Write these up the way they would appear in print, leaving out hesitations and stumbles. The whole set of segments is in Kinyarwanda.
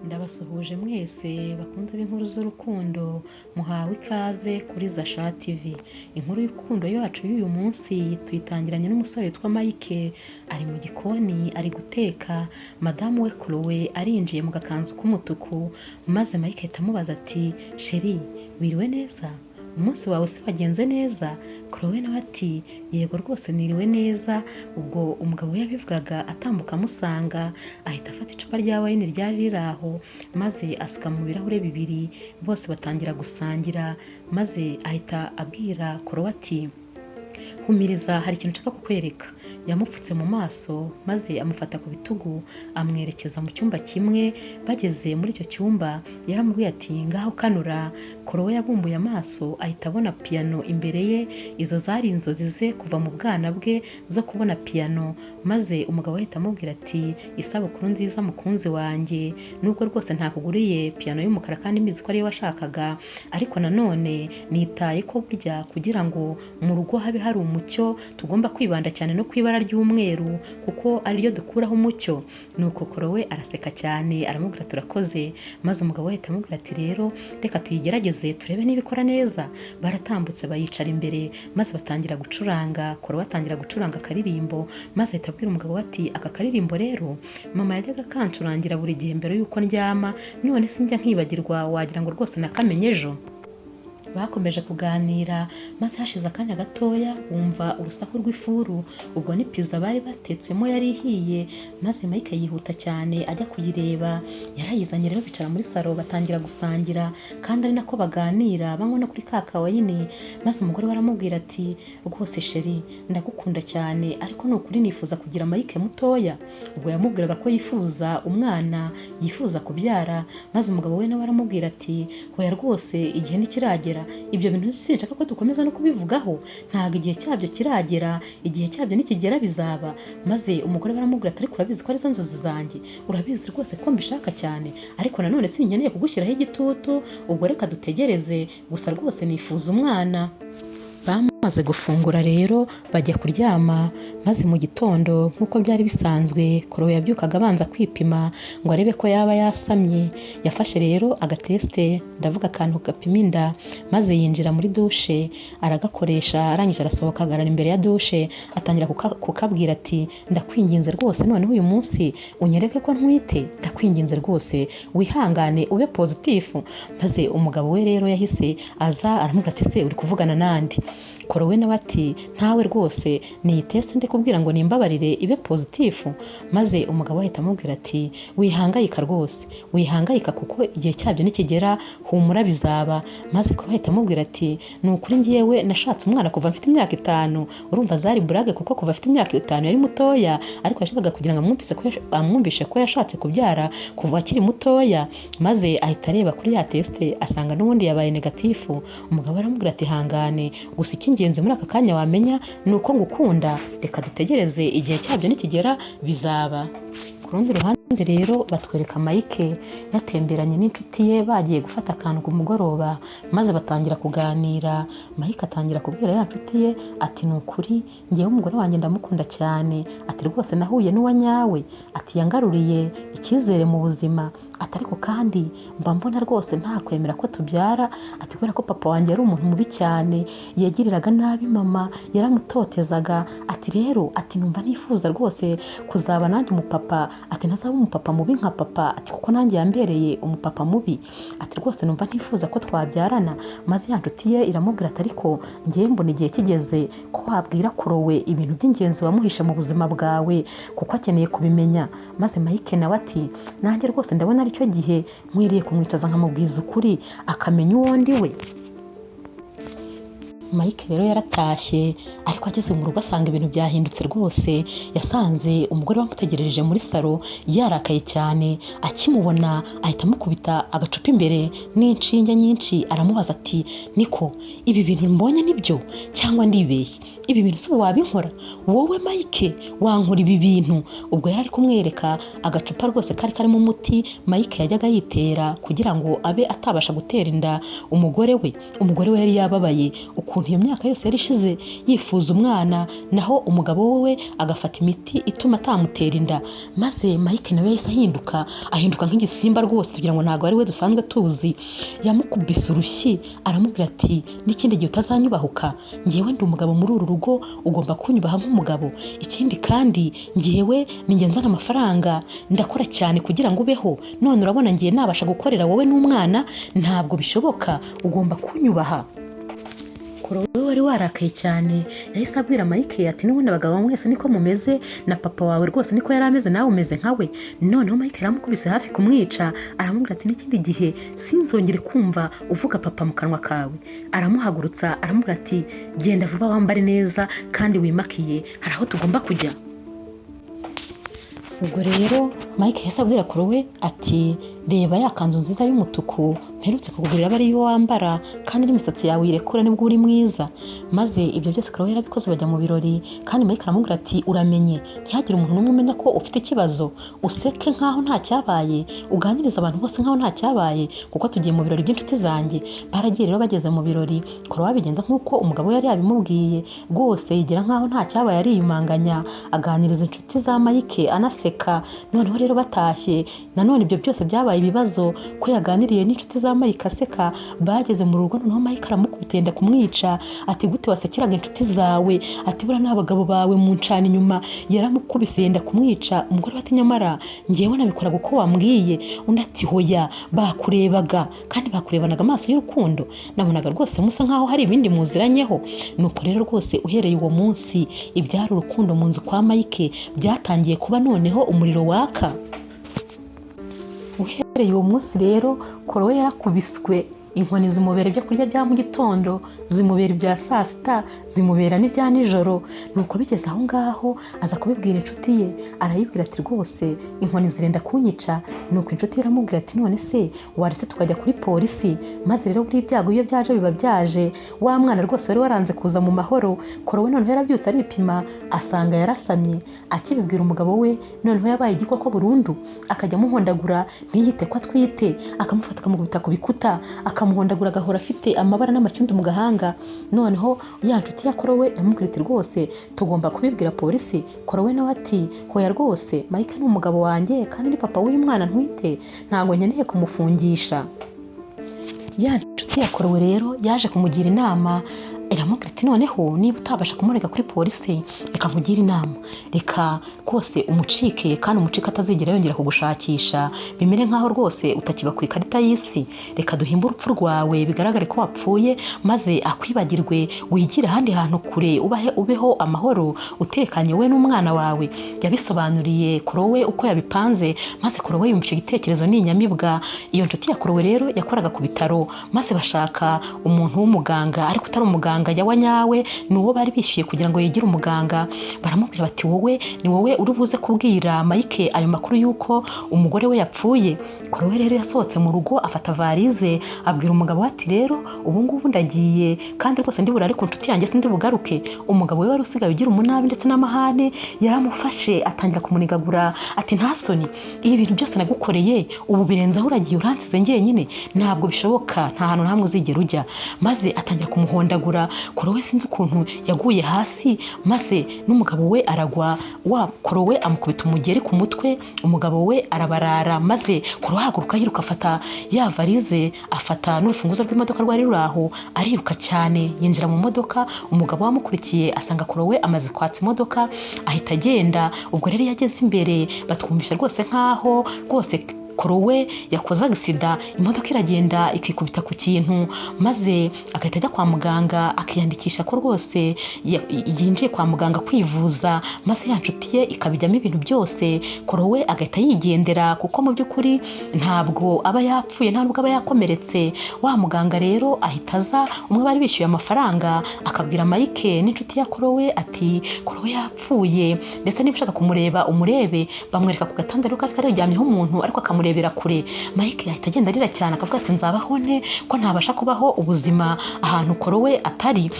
Ndabasuhuje mwese bakunze b'inkuru z'urukundo muhawe ikaze kuri Zasha TV. Inkuru y'urukundo yacu y'uyu munsi tuyitangiranye n'umusore witwa Mike ari mu gikoni ari guteka, madamu we Chloe arinjiye mu gakanzu k'umutuku maze Mike ahita amubaza ati sheri wiriwe neza? Umunsi wawe se wagenze neza? Chloe nawe ati yego rwose niriwe neza. Ubwo umugabo yabivugaga atambuka amusanga ahita afata icupa rya wayini ryari riraho maze asuka mu birahure bibiri, bose batangira gusangira maze ahita abwira Chloe ati humiriza hari ikintu nshaka kukwereka. Yamupfutse mu maso maze amufata ku bitugu amwerekeza mu cyumba kimwe. Bageze muri icyo cyumba yaramubwiye ati ngaho kanura. Chloe yabumbuye amaso ahita abona piano imbere ye. Izo zari inzozi ze kuva mu bwana bwe zo kubona piano, maze umugabo ahita amubwira ati isabukuru nziza mukunzi wanjye, nubwo rwose ntakuguriye piano y'umukara kandi mbizi ko ariyo washakaga, ariko nanone nitaye ko burya kugira ngo mu rugo habe hari umucyo tugomba kwibanda cyane no kwibara ry'umweru kuko ariryo dukuraho umucyo. Nuko Chloe araseka cyane aramubwira turakoze, maze umugabo ahita amubwira ati rero reka tuyigerageze turebe niba ikora neza. Baratambutse bayicara imbere maze batangira gucuranga. Chloe atangira gucuranga akaririmbo maze ahita abwira umugabo ati aka karirimbo rero mama yajyaga kancurangira buri gihe mbere yuko ndyama, none sinjya nkibagirwa wagira ngo rwose nakamenye ejo. Bakomeje kuganira maze hashize akanya gatoya wumva urusaku rw'ifuru. Ubwo ni pizza bari batetsemo yari ihiye maze Mike yihuta cyane ajya kuyireba. Yarayizanye rero bicara muri salo batangira gusangira kandi ari nako baganira banywa no kuri kakawayini. Maze umugore baramubwira ati rwose sheri ndagukunda cyane ariko nukuri nifuza kugira Mike mutoya. Ubwo yamubwiraga ko yifuza umwana, yifuza kubyara. Maze umugabo we nawe aramubwira ati hoya rwose igihe ntikiragera, ibyo bintu sinshaka ko dukomeza no kubivugaho, ntago igihe cyabyo kiragera, igihe cyabyo nikigera bizaba. Maze umugore baramubwira ati ariko urabizi ko ari zo nzozi zanjye, urabizi rwose ko mbishaka cyane, ariko nanone sinkeneye kugushyiraho igitutu. Ubwo reka dutegereze, gusa rwose nifuza umwana. Bamaze gufungura rero bajya kuryama, maze mu gitondo nk'uko byari bisanzwe Chloe yabyukaga abanza kwipima ngo arebe ko yaba yasamye. Yafashe rero agateste, ndavuga akantu gapima inda, maze yinjira muri dushe aragakoresha, arangije arasohoka agarara imbere ya dushe atangira kukabwira ati ndakwinginze rwose noneho uyu munsi unyereke ko ntwite, ndakwinginze rwose wihangane ube pozitifu. Maze umugabo we rero yahise aza aramubwira ati se uri kuvugana nande? Chloe nawe ati ntawe rwose ni test ndi kubwira ngo nimbabarire ibe pozitifu. Maze umugabo ahita amubwira ati wihangayika rwose, wihangayika kuko igihe cyabyo nikigera humura bizaba. Maze Chloe ahita amubwira ati ni ukuri ngiyewe nashatse umwana kuva mfite imyaka 5. Urumva zari burage kuko kuva afite imyaka 5 yari mutoya, ariko yashakaga kugira ngo amwumvishe ko yashatse kubyara kuva akiri mutoya. Maze ahita areba kuri ya test asanga n'ubundi yabaye negatifu. Umugabo aramubwira ati hangane, gusa icy'ingenzi muri aka kanya wamenya ni uko ngukunda, reka dutegereze igihe cyabyo nikigera bizaba. Ku rundi ruhande rero batwereka Mike yatemberanye n'inshuti ye bagiye gufata akantu ku mugoroba, maze batangira kuganira. Mike atangira kubwira ya nshuti ye ati ni ukuri ngewe umugore wanjye ndamukunda cyane, ati rwose nahuye n'uwa nyawe, ati yangaruriye icyizere mu buzima, ati ariko kandi mba mbona rwose nta kwemera ko tubyara, ati kubera ko papa wanjye yari umuntu mubi cyane, yagiriraga nabi mama, yaramutotezaga, ati rero ati numva nifuza rwose kuzaba nanjye umupapa, ati ntazaba umupapa mubi nka papa, ati kuko nanjye yambereye umupapa mubi, ati rwose numva ntifuza ko twabyarana. Maze ya nshuti ye iramubwira ati ariko ngewe mbona igihe kigeze ko wabwira Chloe ibintu by'ingenzi wamuhisha mu buzima bwawe kuko akeneye kubimenya. Maze Mike nawe ati nanjye rwose ndabona aricyo gihe nkwiriye kumwicaza nkamubwiza ukuri akamenya uwo ndi we. Mike rero yaratashye, ariko ageze mu rugo asanga ibintu byahindutse rwose. Yasanze umugore wamutegereje muri salo yarakaye cyane, akimubona ahita amukubita agacupa imbere n'inshinge nyinshi. Aramubaza ati niko ibi bintu mbonye nibyo cyangwa ndibeshye? Ibi bintu si wabinkora wowe Mike, wankora ibi bintu? Ubwo yari ari kumwereka agacupa rwose kari karimo umuti Mike yajyaga yitera kugira ngo abe atabasha gutera inda umugore we. Umugore we yari yababaye uko ukuntu iyo myaka yose yari ishize yifuza umwana, naho umugabo we agafata imiti ituma atamutera inda. Maze Mike nawe yahise ahinduka nk'igisimba rwose, kugira ngo ntabwo ari we dusanzwe tuzi. Yamukubise urushyi aramubwira ati n'ikindi gihe utazanyubahuka, ngewe ndi umugabo muri uru rugo, ugomba kunyubaha nk'umugabo. Ikindi kandi ngewe ninjye nzana amafaranga, ndakora cyane kugira ngo ubeho, none urabona ngiye nabasha gukorera wowe n'umwana? Ntabwo bishoboka, ugomba kunyubaha. Korowe wari warakaye cyane yahise abwira Mike ati n'ubundi abagabo mwese niko mumeze, na papa wawe rwose niko yari ameze, nawe umeze nkawe. Noneho Mike yaramukubise hafi kumwica, aramubwira ati n'ikindi gihe sinzongere kumva uvuga papa mu kanwa kawe. Aramuhagurutsa aramubwira ati genda vuba wambare neza kandi wimakiye, hari aho tugomba kujya. Ubwo rero Mike yahise abwira Korowe ati reba ya kanzu nziza y'umutuku mperutse kugurira aba ariyo wambara, kandi n'imisatsi yawe irekura nibwo uri mwiza. Maze ibyo byose Korowe yarabikoze, bajya mu birori, kandi Mike aramubwira ati uramenye ntihagire umuntu n'umwe umenya ko ufite ikibazo, useke nkaho nta cyabaye, uganiriza abantu bose nkaho nta cyabaye, kuko tugiye mu birori by'inshuti zanjye. Baragiye rero bageze mu birori, Korowe abigenza nk'uko umugabo yari yabimubwiye rwose, yigira nkaho nta cyabaye, ariyumanganya aganiriza inshuti za Mike anaseka. Noneho rero batashye, nanone ibyo byose byabaye ibibazo ko yaganiriye n'inshuti za Mike aseka. Bageze mu rugo, noneho Mike aramukubita yenda kumwica, ati gute wasekeraga inshuti zawe, ati bura n'abagabo bawe muncana inyuma. Yaramukubise yenda kumwica. Umugore ati nyamara ngewe nabikoraga uko wambwiye. Undi ati hoya, bakurebaga kandi bakurebanaga amaso y'urukundo, nabonaga rwose musa nkaho hari ibindi muziranyeho. Nuko rero rwose uhereye uwo munsi ibyari urukundo mu nzu kwa Mike byatangiye kuba noneho umuriro waka. Uhereye uwo munsi rero Korowe yarakubiswe, inkoni zimubera ibyo kurya bya mu gitondo, zimubera ibya saa sita, zimubera n'ibya nijoro. Nuko bigeze aho ngaho aza kubibwira inshuti ye, arayibwira ati rwose inkoni zirenda kunyica. Nuko inshuti iramubwira ati none se waretse tukajya kuri polisi? Maze rero buri ibyago iyo byaje biba byaje, wa mwana rwose wari waranze kuza mu mahoro. Korowe noneho yarabyutse aripima, asanga yarasamye. Akibibwira umugabo we, noneho yabaye igikoko burundu, akajya amuhondagura ntiyite ko atwite, akamufata akamukubita ku bikuta, akamuhondagura agahora afite amabara n'amacyundi mu gahanga. Noneho ya nshuti ya Korowe yamubwira ati rwose tugomba kubibwira polisi. Korowe nawe ati hoya rwose, Mike ni umugabo wanjye kandi ni papa w'uyu mwana ntwite, ntabwo nkeneye kumufungisha. Ya nshuti ya Korowe rero yaje kumugira inama, iramubwira ati noneho niba utabasha kumurega kuri polisi, reka nkugire inama, reka rwose umucike, kandi umucike atazigera yongera kugushakisha, bimere nkaho rwose utakiba ku ikarita y'isi. Reka duhimbe urupfu rwawe bigaragare ko wapfuye, maze akwibagirwe, wigire ahandi hantu kure, ubeho amahoro utekanye we n'umwana wawe. Yabisobanuriye Korowe uko yabipanze, maze Korowe yumva icyo gitekerezo ni inyamibwa. Iyo nshuti ya Korowe rero yakoraga ku bitaro, maze bashaka umuntu w'umuganga, ariko utari umuganga yawa nyawe, ni uwo bari bishyuye kugira ngo yigire umuganga. Baramubwira bati wowe ni wowe uri buze kubwira Mike ayo makuru y'uko umugore we yapfuye. Korowe rero yasohotse mu rugo, afata varize, abwira umugabo ati rero ubu ngubu ndagiye, kandi rwose ndi burare ku nshuti yanjye sindi bugaruke. Umugabo we wari usigaye ugira umunabi ndetse n'amahane, yaramufashe atangira kumunigagura ati nta soni, ibi bintu byose nagukoreye ubu birenze aho uragiye uransize njyenyine, ntabwo bishoboka, nta hantu hamwe uzigera ujya. Maze atangira kumuhondagura. Korowe sinzi ukuntu yaguye hasi, maze n'umugabo we aragwa. Wa Korowe amukubita umugeri ku mutwe, umugabo we arabarara. Maze Korowe ahaguruka yiruka, afata ya varize, afata n'urufunguzo rw'imodoka rwari ruraho, ariruka cyane yinjira mu modoka. Umugabo wamukurikiye asanga Korowe amaze kwatsa imodoka, ahita agenda. Ubwo rero yageze imbere, batwumvisha rwose nkaho rwose Korowe yakoze agisida, imodoka iragenda ikikubita ku kintu, maze agahita ajya kwa muganga akiyandikisha ko rwose yinjiye kwa muganga kwivuza. Maze ya nshuti ye ikabijyamo ibintu byose, Korowe agahita yigendera, kuko mu by'ukuri ntabwo aba yapfuye, ntabwo aba yakomeretse. Wa muganga rero ahita aza, umwe bari bishyuye amafaranga, akabwira Mike n'inshuti ya Korowe ati Korowe yapfuye, ndetse niba ushaka kumureba umurebe. Bamwereka ku gatanda rero kari karyamyeho umuntu, ariko akamurebera kure. Mike yahita agenda arira cyane, akavuga ati nzabaho nte ko ntabasha kubaho ubuzima ahantu Korowe atari.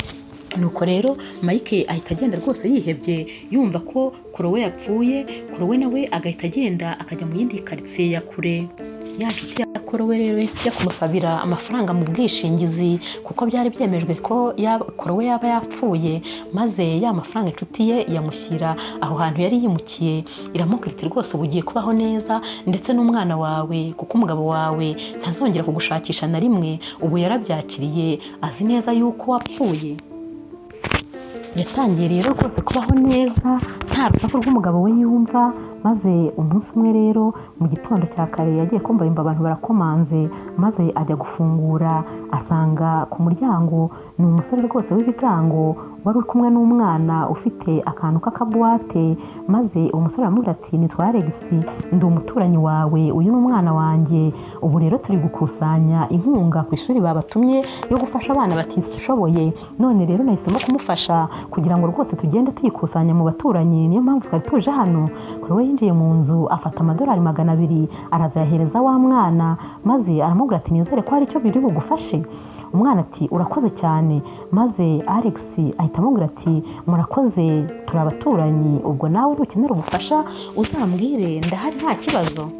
Nuko rero Mike ahita agenda rwose yihebye, yumva ko Korowe yapfuye. Korowe nawe agahita agenda akajya mu yindi karitsiye ya kure. Ya nshuti ya Korowe rero yahise ajya kumusabira amafaranga mu bwishingizi kuko byari byemejwe ko Korowe yaba yapfuye, maze ya mafaranga inshuti ye yamushyira aho hantu yari yimukiye, iramubwira iti rwose ubu ugiye kubaho neza ndetse n'umwana wawe kuko umugabo wawe ntazongera kugushakisha na rimwe, ubu yarabyakiriye azi neza yuko wapfuye. Yatangiye rero rwose kubaho neza nta rusaku rw'umugabo we yumva, maze umunsi umwe rero mu gitondo cya kare yagiye kumva yumva abantu barakomanze, maze ajya gufungura asanga ku muryango ni umusore rwose w'ibigango wari uri kumwe n'umwana ufite akantu k'akabuwate, maze uwo musore aramubwira ati nitwa Alex, ndi umuturanyi wawe, uyu ni umwana wanjye, ubu rero turi gukusanya inkunga ku ishuri babatumye yo gufasha abana batishoboye, none rero nahisemo kumufasha kugira ngo rwose tugende tuyikusanya mu baturanyi, niyo mpamvu twari tuje hano. Korowe yinjiye mu nzu afata amadolari 200 araza yahereza wa mwana, maze aramubwira ati nizere ko hari icyo biri bugufashe. Umwana ati urakoze cyane, maze Alex ahita amubwira ati murakoze turi abaturanyi, ubwo nawe nukenera ubufasha uzambwire ndahari nta kibazo.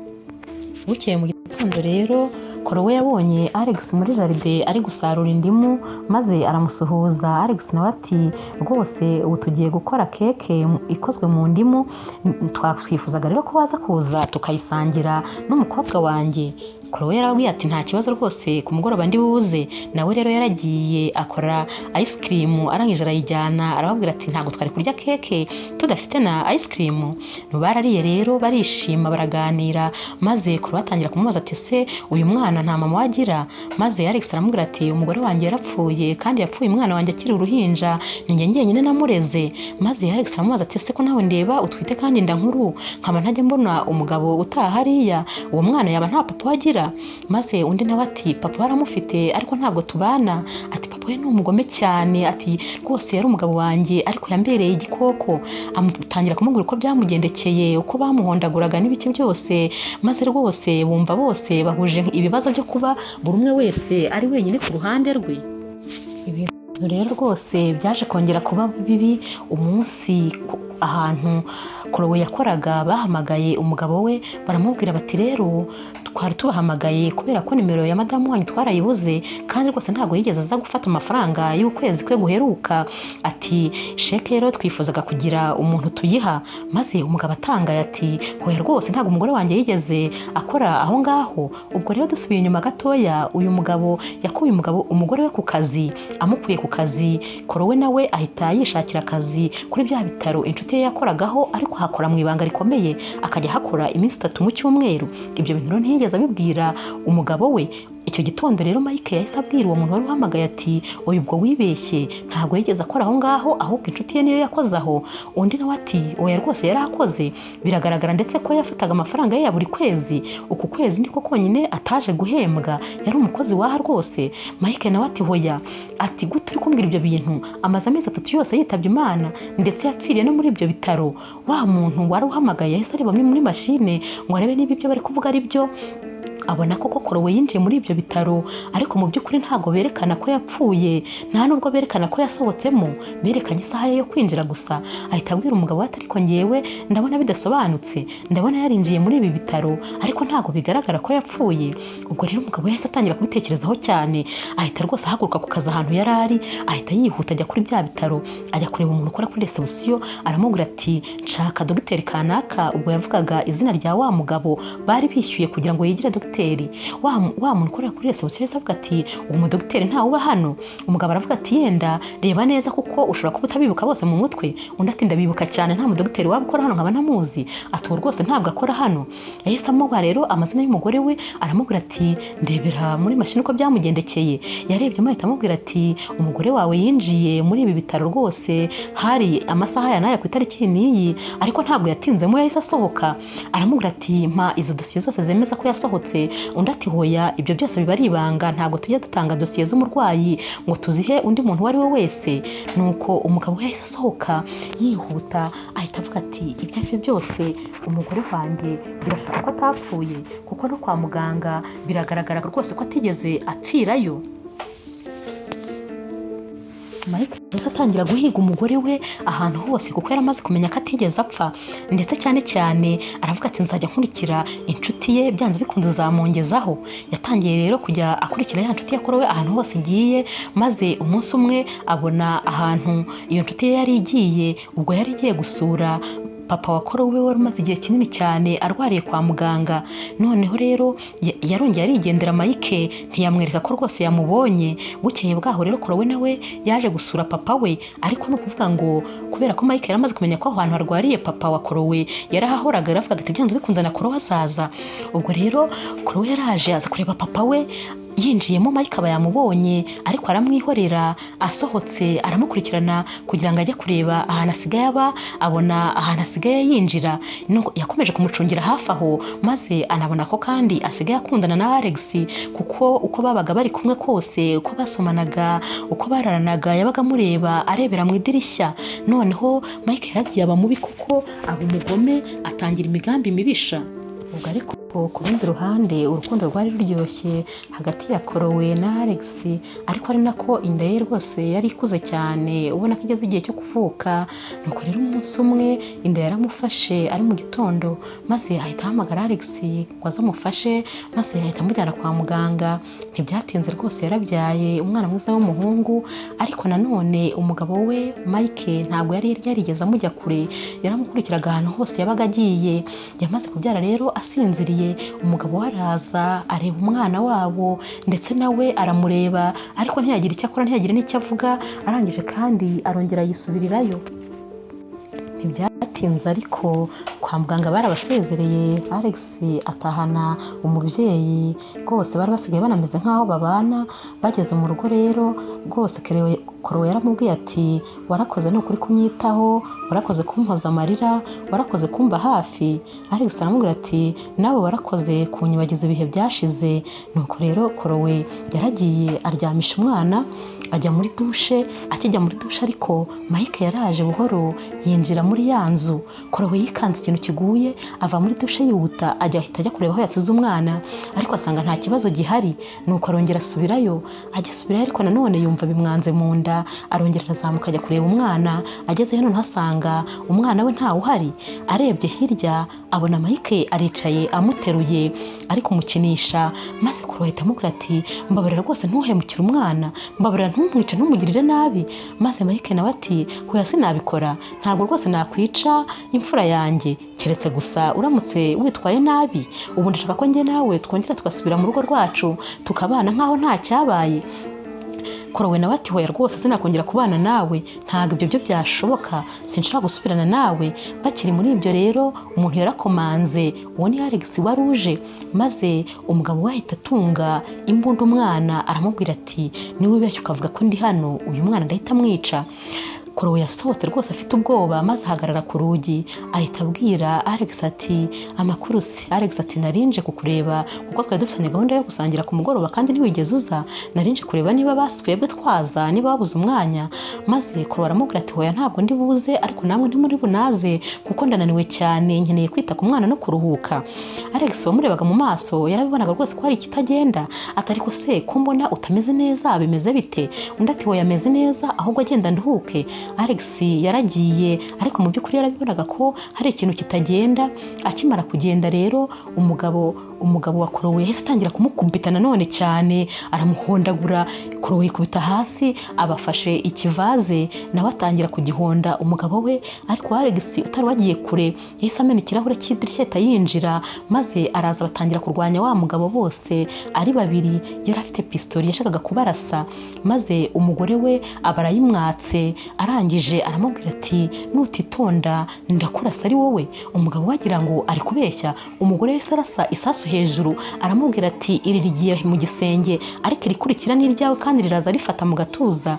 Bukeye mu gitondo rero Korowe yabonye Alex muri jaride ari gusarura indimu, maze aramusuhuza. Alex nawe ati rwose ubu tugiye gukora keke ikozwe mu ndimu, twakwifuzaga rero ko waza kuza tukayisangira n'umukobwa wanjye. Korowe yarabwiye ati nta kibazo rwose ku mugoroba ndi buze. Nawe rero yaragiye akora ice cream, arangije arayijyana, arababwira ati ntago twari kurya keke tudafite na ice cream. Barariye rero barishima baraganira, maze Korowe atangira kumubaza ati se uyu mwana nta mama wagira? Maze Alex aramubwira ati umugore wanjye yarapfuye kandi yapfuye umwana wanjye akiri uruhinja, ninjye njyenyine namureze. Maze Alex aramubaza ati se ko nawe ndeba utwite kandi nda nkuru, nkaba ntajya mbona umugabo utaha hariya, uwo mwana yaba nta papa wagira? Maze undi nawe ati papa waramufite ariko ntabwo tubana, ati papa we ni umugome cyane, ati rwose yari umugabo wanjye ariko yambereye igikoko. Amutangira kumubwira uko byamugendekeye, uko bamuhondaguraga n'ibiki byose, maze rwose bumva bose bahuje ibibazo byo kuba buri umwe wese ari wenyine ku ruhande rwe. Ibintu rero rwose byaje kongera kuba bibi umunsi ahantu Korowe yakoraga bahamagaye umugabo we, baramubwira bati rero twari tubahamagaye kubera ko nimero ya madamu wanyu twarayibuze kandi rwose ntabwo yigeze aza gufata amafaranga y'ukwezi kwe guheruka, ati sheke rero twifuzaga kugira umuntu tuyiha. Maze umugabo atangaye ati hoya rwose ntabwo umugore wanjye yigeze akora aho ngaho. Ubwo rero dusubiye inyuma gatoya, uyu mugabo yakuye umugore we ku kazi, amukuye ku kazi Korowe nawe ahita yishakira akazi kuri bya bitaro inshuti ye yakoragaho, ariko hakora mu ibanga rikomeye, akajya hakora iminsi 3 mu cyumweru. Ibyo bintu rero ntiyigeze abibwira umugabo we. Icyo gitondo rero Mike yahise abwira uwo muntu wari uhamagaye ati oya ubwo wibeshye, ntabwo yigeze akora aho ngaho, ahubwo inshuti ye niyo yakoze aho. Undi nawe ati oya rwose yarakoze, biragaragara ndetse ko yafataga amafaranga ye ya buri kwezi, uku kwezi niko konyine ataje guhembwa, yari umukozi waha rwose. Mike nawe ati hoya, ati gute uri kumbwira ibyo bintu, amaze amezi 3 yose yitabye Imana ndetse yapfiriye no muri ibyo bitaro. Wa muntu wari uhamagaye yahise areba muri mashine ngo arebe niba ibyo bari kuvuga ari byo, abona ko Korowe yinjiye muri ibyo bitaro, ariko mu by'ukuri ntago berekana ko yapfuye, nta nubwo berekana ko yasohotsemo, berekanye isaha ye yo kwinjira gusa. Ahita abwira umugabo ati ariko ngewe ndabona bidasobanutse, ndabona yarinjiye muri ibi bitaro ariko ntago bigaragara ko yapfuye. Ubwo rero umugabo yahise atangira kubitekerezaho cyane, ahita rwose ahaguruka ku kazi ahantu yari ari, ahita yihuta ajya kuri bya bitaro, ajya kureba umuntu ukora kuri reception, aramubwira ati nshaka dogiteri kanaka. Ubwo yavugaga izina rya wa mugabo bari bishyuye kugira ngo yigire dogiteri. Wa muntu ukora kuri reception yahise avuga ati uwo mudogiteri ntawe uba hano. Umugabo aravuga ati yenda reba neza kuko ushobora kuba utabibuka bose mu mutwe. Undi ati ndabibuka cyane, nta mudogiteri waba ukora hano nkaba ntamuzi. Ati rwose ntabwo akora hano. Yahise amuha rero amazina y'umugore we, aramubwira ati ndebera muri mashini uko byamugendekeye. Yarebye ahita amubwira ati umugore wawe yinjiye muri ibi bitaro rwose hari amasaha ya naya ku itariki n'iyi, ariko ntabwo yatinzemo, yahise asohoka. Aramubwira ati mpa izo dosiye zose zemeza ko yasohotse. Undi ati hoya ibyo byose biba ari ibanga, ntabwo tujya dutanga dosiye z'umurwayi ngo tuzihe undi muntu uwo ari we wese. Nuko umugabo yahise asohoka yihuta, ahita avuga ati ibyo ari byo byose umugore wanjye birashoboka ko atapfuye, kuko no kwa muganga biragaragara rwose ko atigeze apfirayo. Mike yahise atangira guhiga umugore we ahantu hose kuko yari amaze kumenya ko atigeze apfa, ndetse cyane cyane aravuga ati nzajya nkurikira inshuti ye byanze bikunze zamongezaho. Yatangiye rero kujya akurikira ya nshuti yakorowe ahantu hose igiye, maze umunsi umwe abona ahantu iyo nshuti ye yari igiye, ubwo yari igiye gusura papa wa korowe wari umaze igihe kinini cyane arwariye kwa muganga. Noneho rero yarongeye arigendera Mike ntiyamwereka ko rwose yamubonye. Bukeye bwaho rero korowe nawe yaje gusura papa we, ariko no kuvuga ngo kubera ko Mike yari amaze kumenya ko aho hantu harwariye papa wa korowe yarahahoraga, aravuga ati byanze bikunze na korowe azaza. Ubwo rero korowe yaraje aza kureba papa we, yinjiyemo Mike aba yamubonye ariko aramwihorera. Asohotse aramukurikirana kugira ngo ajye kureba ahantu asigaye aba, abona ahantu asigaye yinjira. Yakomeje kumucungira hafi aho, maze anabona ko kandi asigaye akundana na Alex, kuko uko babaga bari kumwe kose, uko basomanaga, uko bararanaga, yabaga amureba arebera mu idirishya. Noneho Mike yaragiye aba mubi kuko aba umugome, atangira imigambi mibisha. Ubwo ariko ku rundi ruhande urukundo rwari ruryoshye hagati ya korowe na Alex, ariko ari nako inda ye rwose yari ikuze cyane, ubona ko igeze igihe cyo kuvuka. Nuko rero umunsi umwe inda yaramufashe ari mu gitondo, maze ahita ahamagara Alex ngo azamufashe, maze ahita amujyana kwa muganga. Ntibyatinze rwose yarabyaye umwana mwiza w'umuhungu, ariko nanone umugabo we Mike ntabwo yari yarigeze amujya kure, yaramukurikiraga ahantu hose yabaga agiye. Yamaze kubyara rero asinziriye, umugabo we araza areba umwana wabo ndetse nawe aramureba, ariko ntiyagira icyo akora, ntiyagira n'icyo avuga. Arangije kandi arongera yisubirirayo. Ntibyatinze ariko kwa muganga barabasezereye, Alex atahana umubyeyi, rwose bari basigaye banameze nk'aho babana. Bageze mu rugo rero rwose korowe yaramubwiye ati warakoze ni ukuri kunyitaho, warakoze kumpoza amarira, warakoze kumba hafi. Alex aramubwira ati nawe warakoze kunyibagiza ibihe byashize. Nuko rero korowe yaragiye aryamisha umwana, ajya muri dushe. Akijya muri dushe ariko Mike yaraje buhoro yinjira muri ya nzu. Korowe yikanze ikintu kiguye, ava muri dushe yihuta ahita ajya kureba aho yasize umwana, ariko asanga nta kibazo gihari. Nuko arongera asubirayo. Agisubirayo ariko nanone yumva bimwanze mu nda, arongera arazamuka ajya kureba umwana. Ageze hano ntasanga umwana we ntawe uhari. Arebye hirya abona Mike aricaye amuteruye ari kumukinisha, maze korowe ahita amubwira ati mbabarira rwose ntuhemukire umwana, mbabarira ntumwice ntumugirire nabi. Maze Mike nawe ati hoya sinabikora, ntabwo rwose nakwica imfura yanjye, keretse gusa uramutse witwaye nabi. Ubu ndashaka ko njye nawe twongera tugasubira mu rugo rwacu tukabana nkaho nta cyabaye. Korowe nawe ati hoya rwose sinakongera kubana nawe, ntabwo ibyo byo byashoboka, sinshobora gusubirana nawe. Bakiri muri ibyo rero umuntu yarakomanze, uwo ni Alex wari uje, maze umugabo we ahita atunga imbunda umwana, aramubwira ati niwe ubeshya ukavuga ko ndi hano, uyu mwana ndahita amwica. Korowe yasohotse rwose afite ubwoba, maze ahagarara ku rugi ahita abwira Alex ati amakuru se. Alex ati narinje kukureba kuko twari dufitanye gahunda yo gusangira ku mugoroba kandi ntiwigeze uza, narinje kureba niba basitwebwe twaza, niba babuze umwanya. Maze Korowe aramubwira ati hoya ntabwo ndi buze, ariko namwe ntimuri bunaze kuko ndananiwe cyane, nkeneye kwita ku mwana no kuruhuka. Alex wamurebaga mu maso yarabibonaga rwose ko hari ikitagenda. Ati ariko se ko mbona utameze neza, bimeze bite? Undi ati hoya ameze neza, ahubwo agenda nduhuke. Alex yaragiye, ariko mu by'ukuri yarabibonaga ko hari ikintu kitagenda. Akimara kugenda rero umugabo wa Korowe yahise atangira kumukubita nanone cyane, aramuhondagura. Korowe yikubita hasi, abafashe ikivaze nawe atangira kugihonda umugabo we, ariko Alex utari wagiye kure yahise amena ikirahure cy'idirishya ahita yinjira, maze araza batangira kurwanya wa mugabo bose ari babiri. Yari afite pistoli yashakaga kubarasa, maze umugore we abarayimwatse. Arangije aramubwira ati nutitonda ndakurasa ari wowe. Umugabo wagira ngo ari kubeshya, umugore yahise arasa isasu hejuru, aramubwira ati iri rigiye mu gisenge, ariko irikurikira ni iryawe kandi riraza rifata mu gatuza.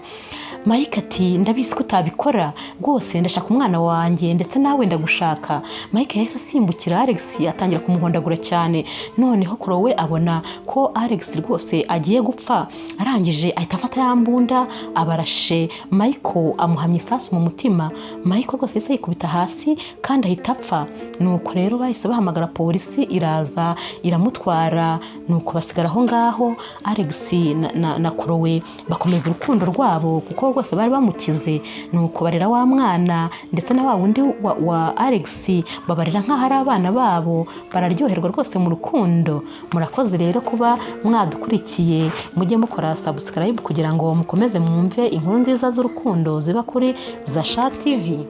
Mike ati ndabizi ko utabikora rwose, ndashaka umwana wanjye ndetse nawe ndagushaka. Mike yahise asimbukira Alex atangira kumuhondagura cyane. Noneho Korowe abona ko Alex rwose agiye gupfa, arangije ahita afata ya mbunda abarashe Mike, amuhamya isasu mu mutima. Mike rwose yahise yikubita hasi kandi ahita apfa. Nuko rero bahise bahamagara polisi, iraza iramutwara. Nuko basigara aho ngaho Alex na Korowe bakomeza urukundo rwabo, kuko rwose bari bamukize, nuko barera wa mwana ndetse na wa wundi wa Alex babarera nk'aho ari abana babo, bararyoherwa rwose mu rukundo. Murakoze rero kuba mwadukurikiye, mujye mukora subscribe kugira ngo mukomeze mwumve inkuru nziza z'urukundo ziba kuri Zasha TV.